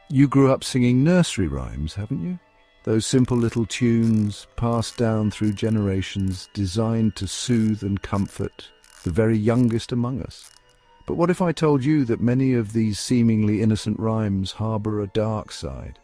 You grew up singing nursery rhymes, haven't you? Those simple little tunes passed down through generations, designed to soothe and comfort the very youngest among us. But what if I told you that many of these seemingly innocent rhymes harbour a dark side,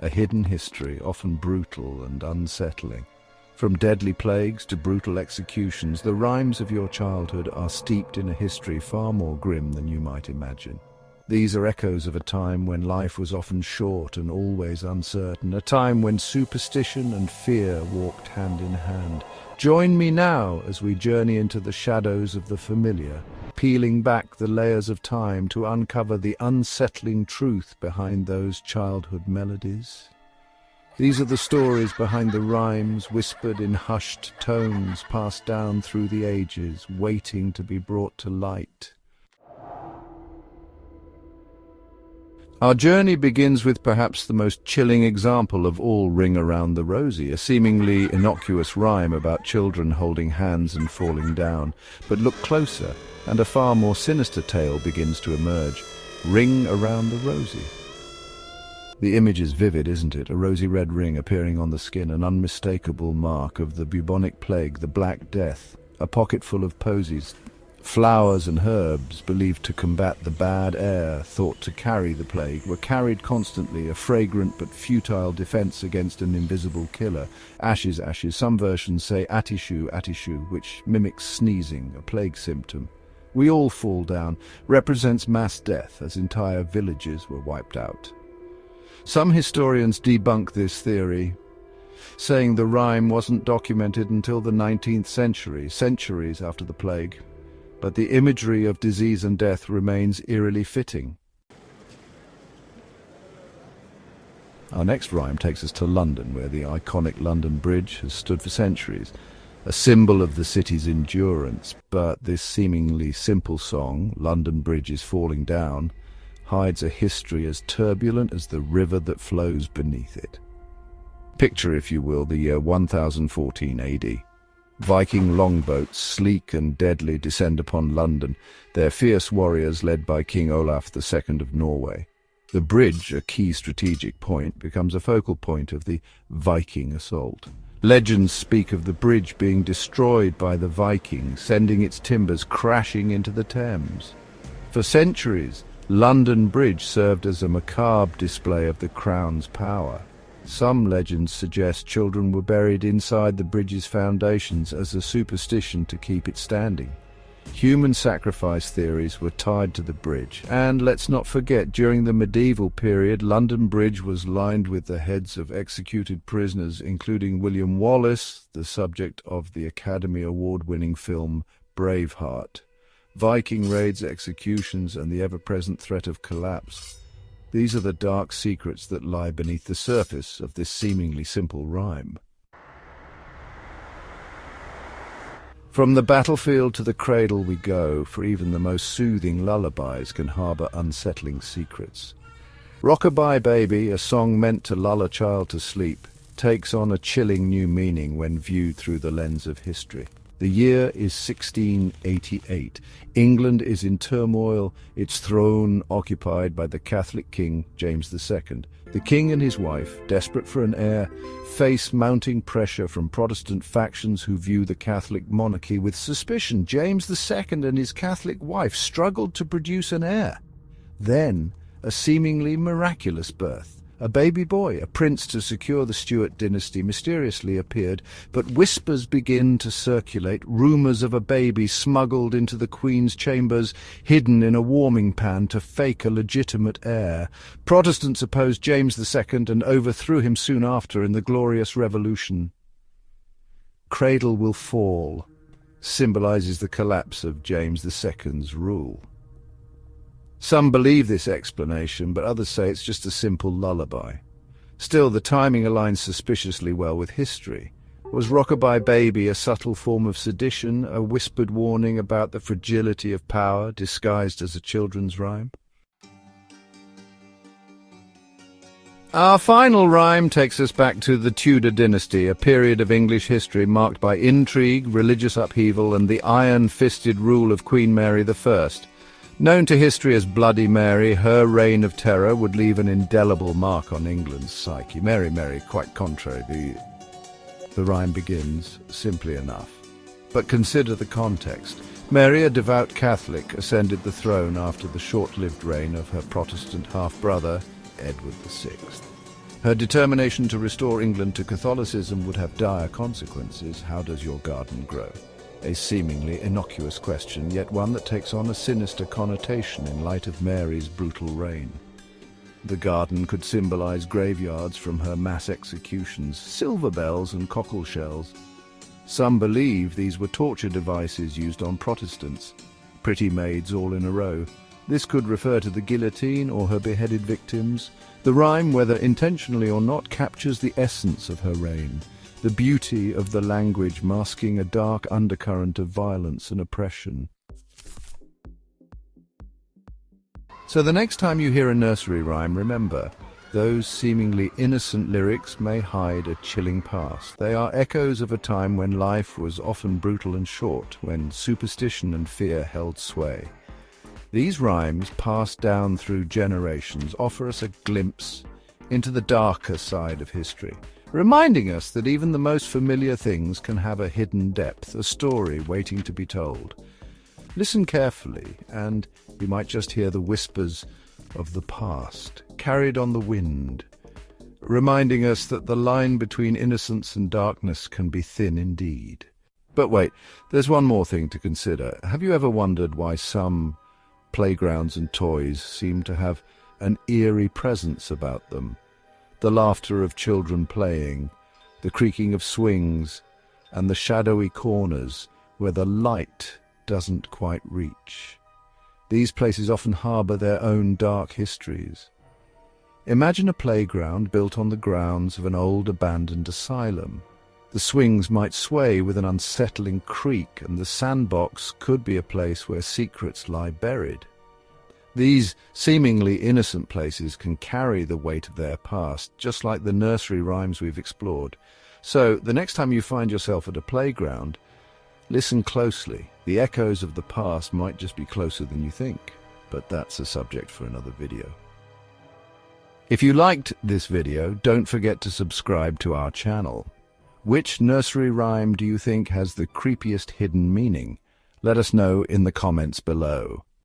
a hidden history, often brutal and unsettling? From deadly plagues to brutal executions, the rhymes of your childhood are steeped in a history far more grim than you might imagine. These are echoes of a time when life was often short and always uncertain, a time when superstition and fear walked hand in hand. Join me now as we journey into the shadows of the familiar, peeling back the layers of time to uncover the unsettling truth behind those childhood melodies. These are the stories behind the rhymes, whispered in hushed tones, passed down through the ages, waiting to be brought to light. Our journey begins with perhaps the most chilling example of all, Ring Around the Rosie, a seemingly innocuous rhyme about children holding hands and falling down. But look closer, and a far more sinister tale begins to emerge. Ring around the Rosie. The image is vivid, isn't it? A rosy red ring appearing on the skin, an unmistakable mark of the bubonic plague, the Black Death, a pocket full of posies, flowers and herbs believed to combat the bad air thought to carry the plague were carried constantly, a fragrant but futile defense against an invisible killer. Ashes, ashes, some versions say atishu, atishu, which mimics sneezing, a plague symptom. We all fall down, represents mass death as entire villages were wiped out. Some historians debunk this theory, saying the rhyme wasn't documented until the 19th century, centuries after the plague. But the imagery of disease and death remains eerily fitting. Our next rhyme takes us to London, where the iconic London Bridge has stood for centuries, a symbol of the city's endurance. But this seemingly simple song, London Bridge is Falling Down, hides a history as turbulent as the river that flows beneath it. Picture, if you will, the year 1014 AD. Viking longboats, sleek and deadly, descend upon London, their fierce warriors led by King Olaf II of Norway. The bridge, a key strategic point, becomes a focal point of the Viking assault. Legends speak of the bridge being destroyed by the Vikings, sending its timbers crashing into the Thames. For centuries, London Bridge served as a macabre display of the Crown's power. Some legends suggest children were buried inside the bridge's foundations as a superstition to keep it standing. Human sacrifice theories were tied to the bridge, and let's not forget, during the medieval period, London Bridge was lined with the heads of executed prisoners, including William Wallace, the subject of the Academy Award-winning film Braveheart. Viking raids, executions, and the ever-present threat of collapse. These are the dark secrets that lie beneath the surface of this seemingly simple rhyme. From the battlefield to the cradle we go, for even the most soothing lullabies can harbour unsettling secrets. Rock-a-bye Baby, a song meant to lull a child to sleep, takes on a chilling new meaning when viewed through the lens of history. The year is 1688. England is in turmoil, its throne occupied by the Catholic King James II. The king and his wife, desperate for an heir, face mounting pressure from Protestant factions who view the Catholic monarchy with suspicion. James II and his Catholic wife struggled to produce an heir. Then, a seemingly miraculous birth. A baby boy, a prince to secure the Stuart dynasty, mysteriously appeared, but whispers begin to circulate, rumours of a baby smuggled into the Queen's chambers, hidden in a warming pan to fake a legitimate heir. Protestants opposed James II and overthrew him soon after in the Glorious Revolution. Cradle will fall symbolises the collapse of James II's rule. Some believe this explanation, but others say it's just a simple lullaby. Still, the timing aligns suspiciously well with history. Was Rock-a-bye Baby a subtle form of sedition, a whispered warning about the fragility of power disguised as a children's rhyme? Our final rhyme takes us back to the Tudor dynasty, a period of English history marked by intrigue, religious upheaval, and the iron-fisted rule of Queen Mary I. Known to history as Bloody Mary, her reign of terror would leave an indelible mark on England's psyche. Mary, Mary, quite contrary. The rhyme begins simply enough. But consider the context. Mary, a devout Catholic, ascended the throne after the short-lived reign of her Protestant half-brother, Edward VI. Her determination to restore England to Catholicism would have dire consequences. How does your garden grow? A seemingly innocuous question, yet one that takes on a sinister connotation in light of Mary's brutal reign. The garden could symbolize graveyards from her mass executions, silver bells and cockle shells. Some believe these were torture devices used on Protestants, pretty maids all in a row. This could refer to the guillotine or her beheaded victims. The rhyme, whether intentionally or not, captures the essence of her reign, the beauty of the language masking a dark undercurrent of violence and oppression. So the next time you hear a nursery rhyme, remember, those seemingly innocent lyrics may hide a chilling past. They are echoes of a time when life was often brutal and short, when superstition and fear held sway. These rhymes, passed down through generations, offer us a glimpse into the darker side of history, reminding us that even the most familiar things can have a hidden depth, a story waiting to be told. Listen carefully, and you might just hear the whispers of the past, carried on the wind, reminding us that the line between innocence and darkness can be thin indeed. But wait, there's one more thing to consider. Have you ever wondered why some playgrounds and toys seem to have an eerie presence about them? The laughter of children playing, the creaking of swings, and the shadowy corners where the light doesn't quite reach. These places often harbour their own dark histories. Imagine a playground built on the grounds of an old abandoned asylum. The swings might sway with an unsettling creak, and the sandbox could be a place where secrets lie buried. These seemingly innocent places can carry the weight of their past, just like the nursery rhymes we've explored. So, the next time you find yourself at a playground, listen closely. The echoes of the past might just be closer than you think, but that's a subject for another video. If you liked this video, don't forget to subscribe to our channel. Which nursery rhyme do you think has the creepiest hidden meaning? Let us know in the comments below.